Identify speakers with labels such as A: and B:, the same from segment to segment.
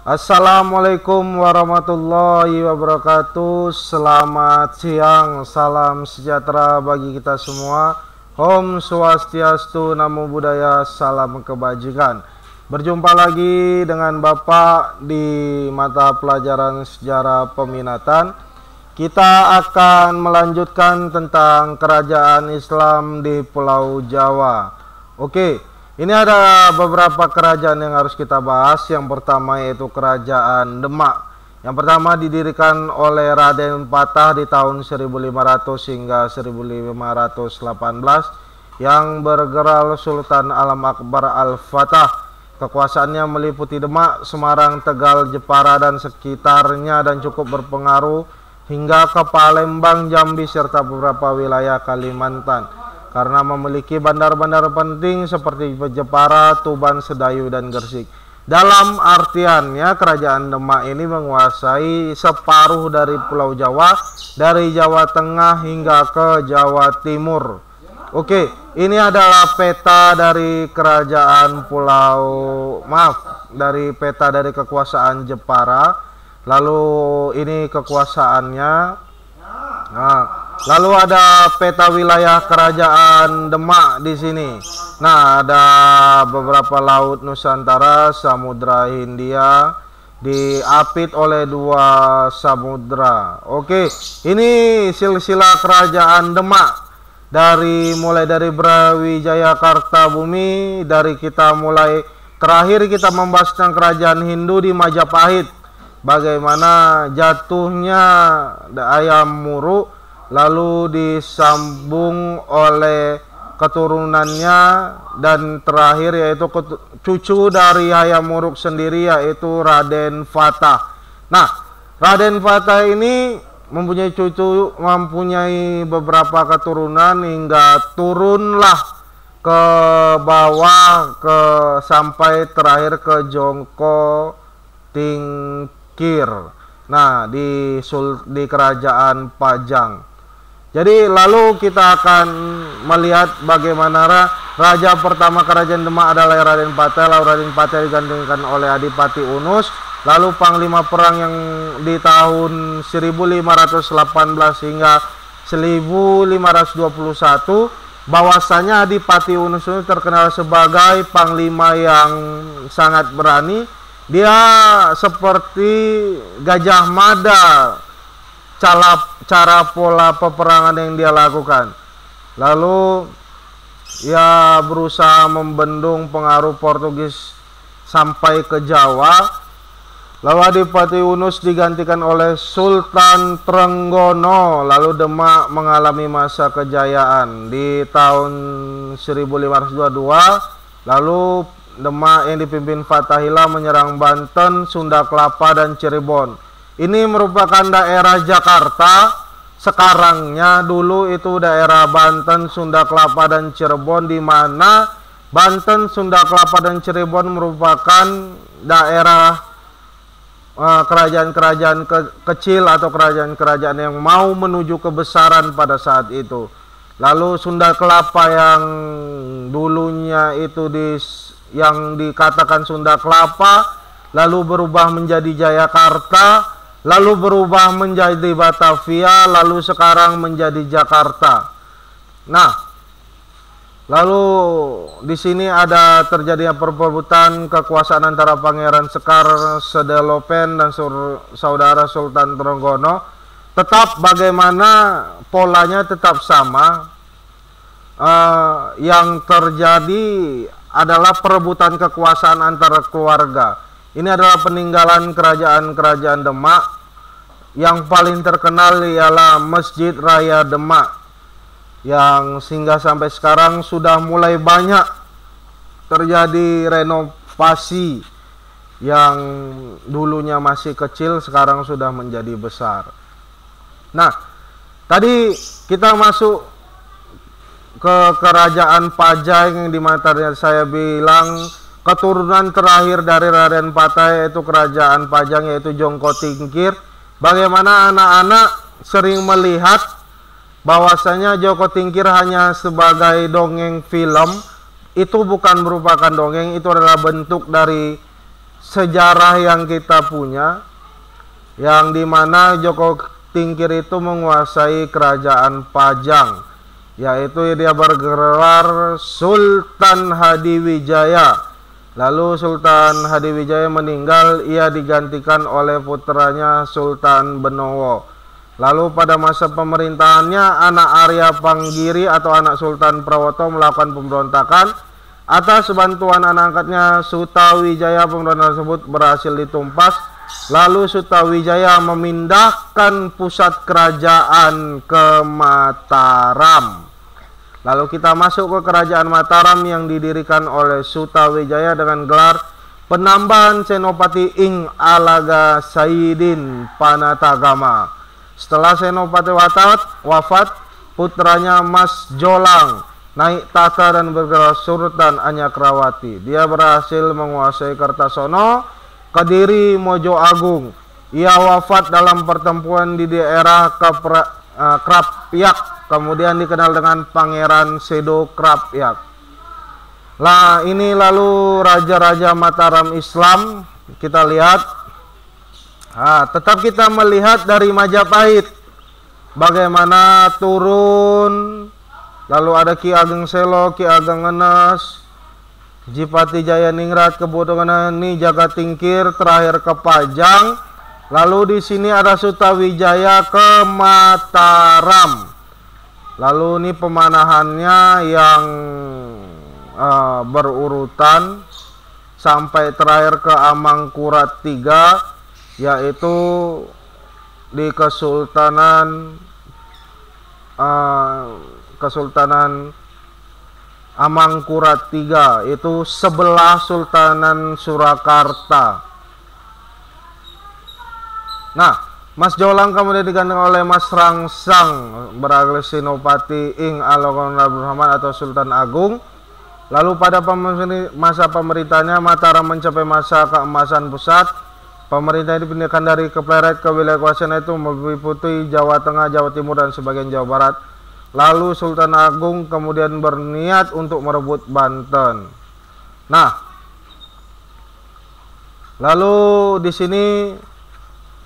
A: Assalamualaikum warahmatullahi wabarakatuh. Selamat siang, salam sejahtera bagi kita semua. Om Swastiastu, Namo Buddhaya, salam kebajikan. Berjumpa lagi dengan Bapak di mata pelajaran sejarah peminatan. Kita akan melanjutkan tentang kerajaan Islam di Pulau Jawa. Oke. Ini ada beberapa kerajaan yang harus kita bahas. Yang pertama yaitu Kerajaan Demak. Yang pertama didirikan oleh Raden Patah di tahun 1500 hingga 1518 yang bergerak Sultan Alam Akbar Al-Fatah. Kekuasaannya meliputi Demak, Semarang, Tegal, Jepara dan sekitarnya dan cukup berpengaruh hingga ke Palembang, Jambi serta beberapa wilayah Kalimantan. Karena memiliki bandar-bandar penting seperti Jepara, Tuban, Sedayu, dan Gresik. Dalam artiannya, Kerajaan Demak ini menguasai separuh dari Pulau Jawa, dari Jawa Tengah hingga ke Jawa Timur. Oke, ini adalah peta dari dari peta dari kekuasaan Jepara. Lalu ini kekuasaannya. Nah, lalu ada peta wilayah Kerajaan Demak di sini. Nah, ada beberapa laut Nusantara, Samudra Hindia diapit oleh dua samudra. Oke, ini silsilah Kerajaan Demak mulai dari Brawijaya Kartabumi. Terakhir kita membahas tentang Kerajaan Hindu di Majapahit. Bagaimana jatuhnya Ayam Wuruk, lalu disambung oleh keturunannya, dan terakhir yaitu cucu dari Hayam Wuruk sendiri yaitu Raden Fatah. Nah, Raden Fatah ini mempunyai beberapa keturunan hingga turunlah ke bawah sampai terakhir ke Jongko Tingkir. Nah, di Kerajaan Pajang. Jadi lalu kita akan melihat bagaimana raja pertama Kerajaan Demak adalah Raden Patah. Lalu Raden Patah digantikan oleh Adipati Unus. Lalu panglima perang yang di tahun 1518 hingga 1521, bahwasanya Adipati Unus itu terkenal sebagai panglima yang sangat berani. Dia seperti Gajah Mada cara pola peperangan yang dia lakukan. Lalu ia berusaha membendung pengaruh Portugis sampai ke Jawa. Lalu Adipati Unus digantikan oleh Sultan Trenggono. Lalu Demak mengalami masa kejayaan di tahun 1522. Lalu Demak yang dipimpin Fatahillah menyerang Banten, Sunda Kelapa, dan Cirebon. Ini merupakan daerah Jakarta sekarangnya. Dulu itu daerah Banten, Sunda Kelapa, dan Cirebon, di mana Banten, Sunda Kelapa, dan Cirebon merupakan daerah kerajaan-kerajaan kecil atau kerajaan-kerajaan yang mau menuju kebesaran pada saat itu. Lalu Sunda Kelapa yang dulunya itu yang dikatakan Sunda Kelapa, lalu berubah menjadi Jayakarta, lalu berubah menjadi Batavia, lalu sekarang menjadi Jakarta. Nah, lalu di sini ada terjadinya perebutan kekuasaan antara Pangeran Sekar Sedelopen dan saudara Sultan Trenggono. Tetap bagaimana polanya tetap sama. Yang terjadi adalah perebutan kekuasaan antara keluarga. Ini adalah peninggalan kerajaan-kerajaan Demak. Yang paling terkenal ialah Masjid Raya Demak, yang sehingga sampai sekarang sudah mulai banyak terjadi renovasi. Yang dulunya masih kecil sekarang sudah menjadi besar. Nah, tadi kita masuk ke Kerajaan Pajang yang di mana saya bilang keturunan terakhir dari Raden Patah yaitu Kerajaan Pajang yaitu Jongko Tingkir. Bagaimana anak-anak sering melihat bahwasanya Jongko Tingkir hanya sebagai dongeng film. Itu bukan merupakan dongeng, itu adalah bentuk dari sejarah yang kita punya, yang dimana Joko Tingkir itu menguasai kerajaan Pajang, yaitu dia bergelar Sultan Hadiwijaya. Lalu Sultan Hadiwijaya meninggal, ia digantikan oleh putranya Sultan Benowo. Lalu pada masa pemerintahannya, anak Arya Panggiri atau anak Sultan Prawoto melakukan pemberontakan. Atas bantuan anak angkatnya Sutawijaya, pemberontakan tersebut berhasil ditumpas. Lalu Sutawijaya memindahkan pusat kerajaan ke Mataram. Lalu kita masuk ke kerajaan Mataram yang didirikan oleh Sutawijaya dengan gelar Penambahan Senopati Ing Alaga Sayyidin Panatagama. Setelah Senopati wafat, putranya Mas Jolang naik tahta dan bergelar Sultan Anyakrawati. Dia berhasil menguasai Kertasono, Kediri, Mojo Agung. Ia wafat dalam pertempuran di daerah Krapyak, kemudian dikenal dengan Pangeran Sedo Krapyak. Lah, ini lalu raja-raja Mataram Islam. Kita lihat. Tetap kita melihat dari Majapahit bagaimana turun, lalu ada Ki Ageng Selo, Ki Ageng Enes, Jipati Jaya Ningrat, Kebudongan, Jaga Tingkir, terakhir ke Pajang. Lalu di sini ada Sutawijaya ke Mataram. Lalu ini pemanahannya yang berurutan sampai terakhir ke Amangkurat III, yaitu di Kesultanan Amangkurat III, itu sebelah Sultanan Surakarta. Nah, Mas Jolang kemudian digantikan oleh Mas Rangsang bergelar Senopati Ing Alaga Rahman atau Sultan Agung. Lalu pada masa pemerintahnya Mataram mencapai masa keemasan pusat. Pemerintah dipindahkan dari Kepleret ke wilayah kuasaan itu meliputi Jawa Tengah, Jawa Timur, dan sebagian Jawa Barat. Lalu Sultan Agung kemudian berniat untuk merebut Banten. Nah, lalu di sini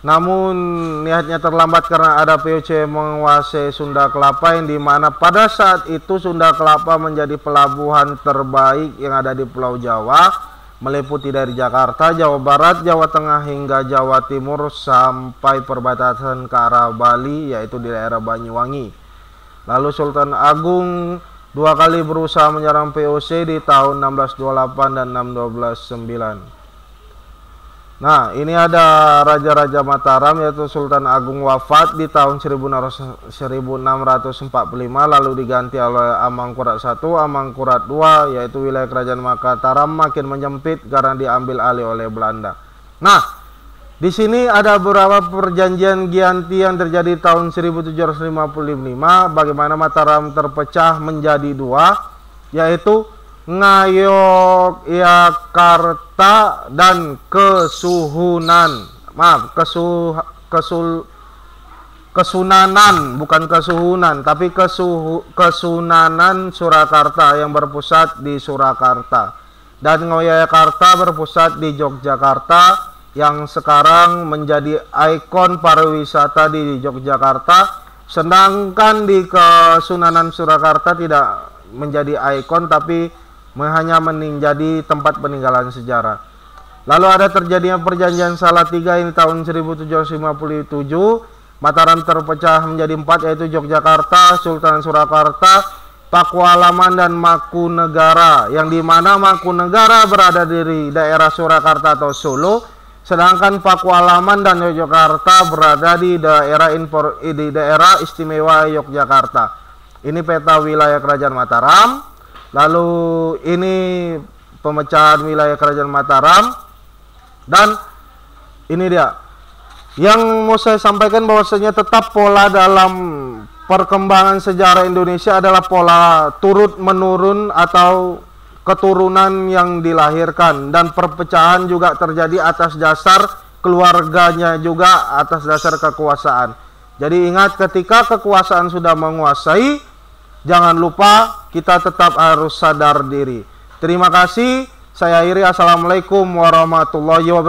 A: namun niatnya terlambat karena ada POC menguasai Sunda Kelapa, yang dimana pada saat itu Sunda Kelapa menjadi pelabuhan terbaik yang ada di Pulau Jawa, meliputi dari Jakarta, Jawa Barat, Jawa Tengah hingga Jawa Timur sampai perbatasan ke arah Bali, yaitu di daerah Banyuwangi. Lalu Sultan Agung dua kali berusaha menyerang POC di tahun 1628 dan 1629. Nah, ini ada raja-raja Mataram, yaitu Sultan Agung wafat di tahun 1645, lalu diganti oleh Amangkurat I, Amangkurat II, yaitu wilayah kerajaan Mataram makin menyempit karena diambil alih oleh Belanda. Nah, di sini ada beberapa perjanjian Giyanti yang terjadi tahun 1755, bagaimana Mataram terpecah menjadi dua, yaitu Ngayogyakarta dan Kesuhunan. Kesunanan, bukan Kesuhunan, tapi Kesunanan Surakarta yang berpusat di Surakarta. Dan Ngayogyakarta berpusat di Yogyakarta yang sekarang menjadi ikon pariwisata di Yogyakarta. Sedangkan di Kesunanan Surakarta tidak menjadi ikon tapi hanya menjadi tempat peninggalan sejarah. Lalu ada terjadinya perjanjian Salatiga ini tahun 1757. Mataram terpecah menjadi empat, yaitu Yogyakarta, Sultan Surakarta, Pakualaman, dan Mangkunegara, yang dimana Mangkunegara berada di daerah Surakarta atau Solo, sedangkan Pakualaman dan Yogyakarta berada di daerah istimewa Yogyakarta. Ini peta wilayah kerajaan Mataram. Lalu ini pemecahan wilayah kerajaan Mataram. Dan ini dia yang mau saya sampaikan, bahwasanya tetap pola dalam perkembangan sejarah Indonesia adalah pola turut menurun atau keturunan yang dilahirkan, dan perpecahan juga terjadi atas dasar keluarganya, juga atas dasar kekuasaan. Jadi ingat, ketika kekuasaan sudah menguasai, jangan lupa kita tetap harus sadar diri. Terima kasih. Saya akhiri, assalamualaikum warahmatullahi wabarakatuh.